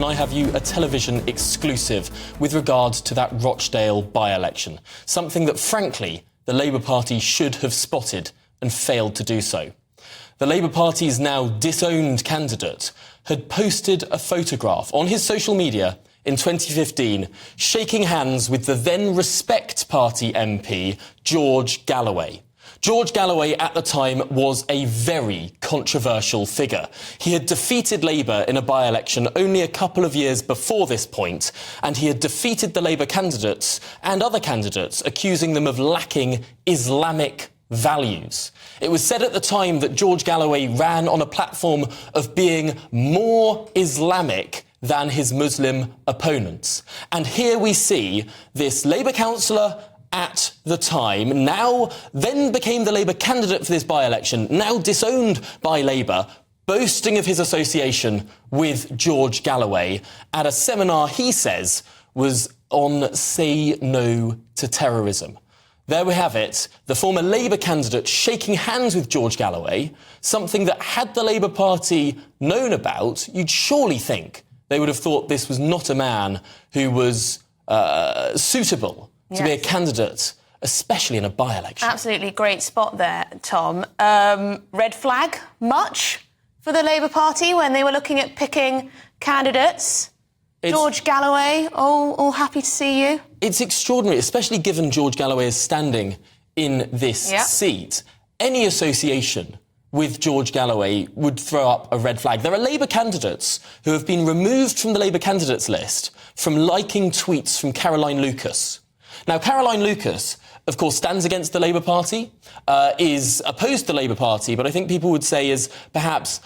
I have you a television exclusive with regard to that Rochdale by-election, something that, frankly, the Labour Party should have spotted and failed to do so. The Labour Party's now disowned candidate had posted a photograph on his social media in 2015, shaking hands with the then Respect Party MP, George Galloway. George Galloway at the time was a very controversial figure. He had defeated Labour in a by-election only a couple of years before this point, and he had defeated the Labour candidates and other candidates, accusing them of lacking Islamic values. It was said at the time that George Galloway ran on a platform of being more Islamic than his Muslim opponents. And here we see this Labour councillor at the time, then became the Labour candidate for this by-election, now disowned by Labour, boasting of his association with George Galloway at a seminar he says was on Say No to Terrorism. There we have it, the former Labour candidate shaking hands with George Galloway, something that, had the Labour Party known about, you'd surely think they would have thought this was not a man who was suitable to be a candidate, especially in a by-election. Absolutely, great spot there, Tom. Red flag much for the Labour Party when they were looking at picking candidates? George Galloway, all happy to see you? It's extraordinary, especially given George Galloway is standing in this seat. Any association with George Galloway would throw up a red flag. There are Labour candidates who have been removed from the Labour candidates list from liking tweets from Caroline Lucas. Now, Caroline Lucas, of course, stands against the Labour Party, is opposed to the Labour Party, but I think people would say is perhaps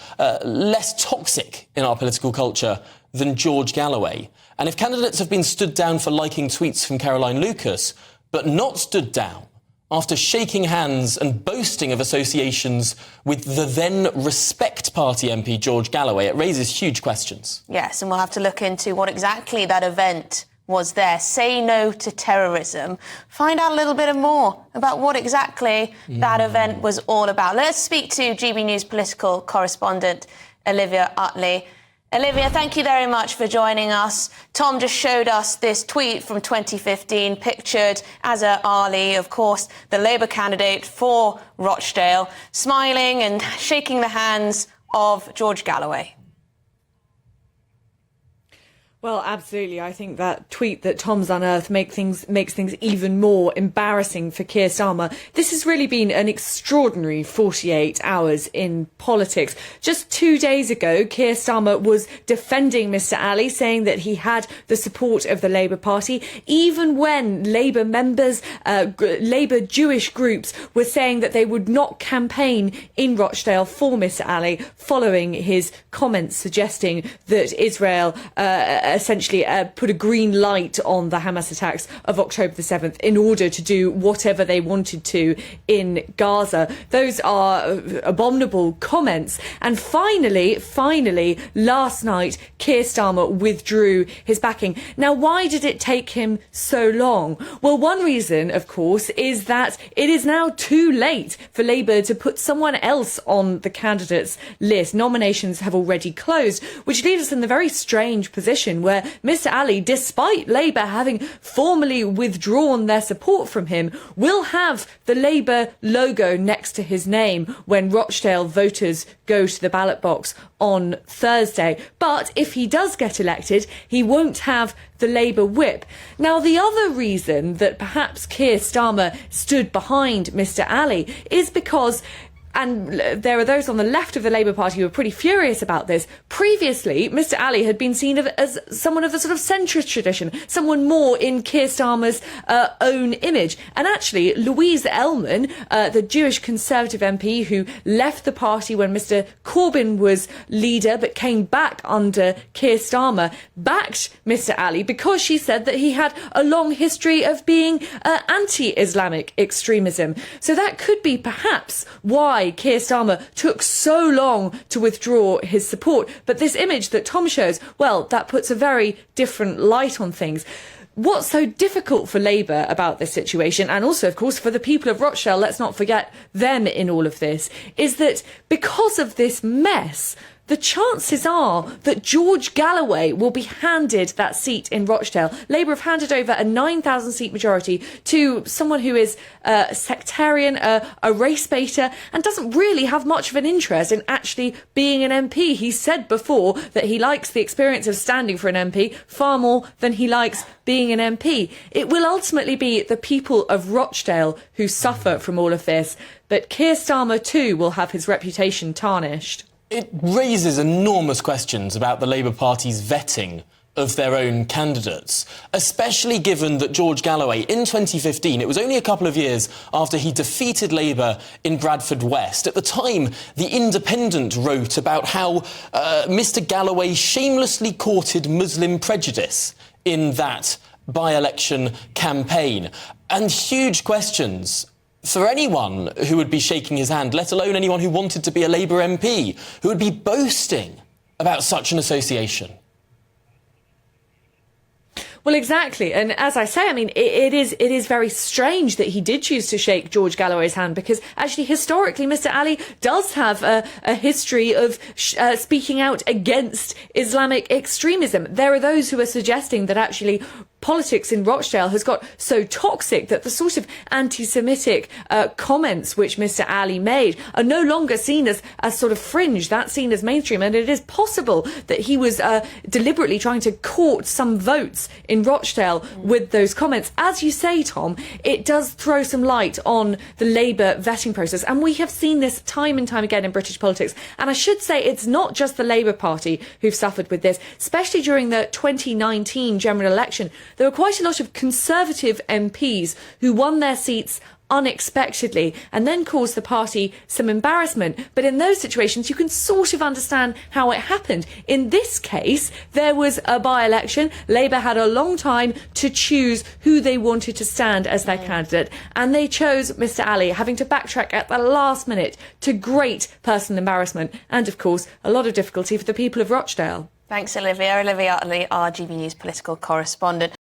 less toxic in our political culture than George Galloway. And if candidates have been stood down for liking tweets from Caroline Lucas, but not stood down after shaking hands and boasting of associations with the then Respect Party MP, George Galloway, it raises huge questions. Yes, and we'll have to look into what exactly that event was there. Say No to Terrorism. Find out a little bit more about what exactly that event was all about. Let's speak to GB News political correspondent Olivia Utley. Olivia, thank you very much for joining us. Tom just showed us this tweet from 2015, pictured Azhar Ali, of course, the Labour candidate for Rochdale, smiling and shaking the hands of George Galloway. Well, absolutely. I think that tweet that Tom's unearthed makes things even more embarrassing for Keir Starmer. This has really been an extraordinary 48 hours in politics. Just 2 days ago, Keir Starmer was defending Mr. Ali, saying that he had the support of the Labour Party, even when Labour members, Labour Jewish groups were saying that they would not campaign in Rochdale for Mr. Ali, following his comments suggesting that Israel essentially put a green light on the Hamas attacks of October the 7th in order to do whatever they wanted to in Gaza. Those are abominable comments. And finally, last night, Keir Starmer withdrew his backing. Now, why did it take him so long? Well, one reason, of course, is that it is now too late for Labour to put someone else on the candidates list. Nominations have already closed, which leaves us in the very strange position where Mr. Ali, despite Labour having formally withdrawn their support from him, will have the Labour logo next to his name when Rochdale voters go to the ballot box on Thursday. But if he does get elected, he won't have the Labour whip. Now, the other reason that perhaps Keir Starmer stood behind Mr. Ali is because, and there are those on the left of the Labour Party who are pretty furious about this. Previously, Mr. Ali had been seen as someone of the sort of centrist tradition, someone more in Keir Starmer's own image. And actually, Louise Ellman, the Jewish Conservative MP who left the party when Mr. Corbyn was leader but came back under Keir Starmer, backed Mr. Ali because she said that he had a long history of being anti-Islamic extremism. So that could be perhaps why Keir Starmer took so long to withdraw his support. But this image that Tom shows, well, that puts a very different light on things. What's so difficult for Labour about this situation, and also, of course, for the people of Rochdale, let's not forget them in all of this, is that because of this mess, the chances are that George Galloway will be handed that seat in Rochdale. Labour have handed over a 9,000-seat majority to someone who is a sectarian, a race baiter, and doesn't really have much of an interest in actually being an MP. He said before that he likes the experience of standing for an MP far more than he likes being an MP. It will ultimately be the people of Rochdale who suffer from all of this, but Keir Starmer too will have his reputation tarnished. It raises enormous questions about the Labour Party's vetting of their own candidates, especially given that George Galloway, in 2015, it was only a couple of years after he defeated Labour in Bradford West. At the time, The Independent wrote about how Mr Galloway shamelessly courted Muslim prejudice in that by-election campaign. And huge questions for anyone who would be shaking his hand, let alone anyone who wanted to be a Labour MP, who would be boasting about such an association. Well, exactly. And as I say, I mean, it is very strange that he did choose to shake George Galloway's hand, because actually, historically, Mr Ali does have a history of speaking out against Islamic extremism. There are those who are suggesting that actually politics in Rochdale has got so toxic that the sort of anti-Semitic comments which Mr Ali made are no longer seen as sort of fringe. That's seen as mainstream, and it is possible that he was deliberately trying to court some votes in Rochdale with those comments. As you say, Tom, it does throw some light on the Labour vetting process, and we have seen this time and time again in British politics. And I should say it's not just the Labour Party who've suffered with this, especially during the 2019 general election. There were quite a lot of Conservative MPs who won their seats unexpectedly and then caused the party some embarrassment. But in those situations, you can sort of understand how it happened. In this case, there was a by-election. Labour had a long time to choose who they wanted to stand as their candidate, and they chose Mr Ali, having to backtrack at the last minute, to great personal embarrassment and, of course, a lot of difficulty for the people of Rochdale. Thanks, Olivia. Olivia Utley, our GB News political correspondent.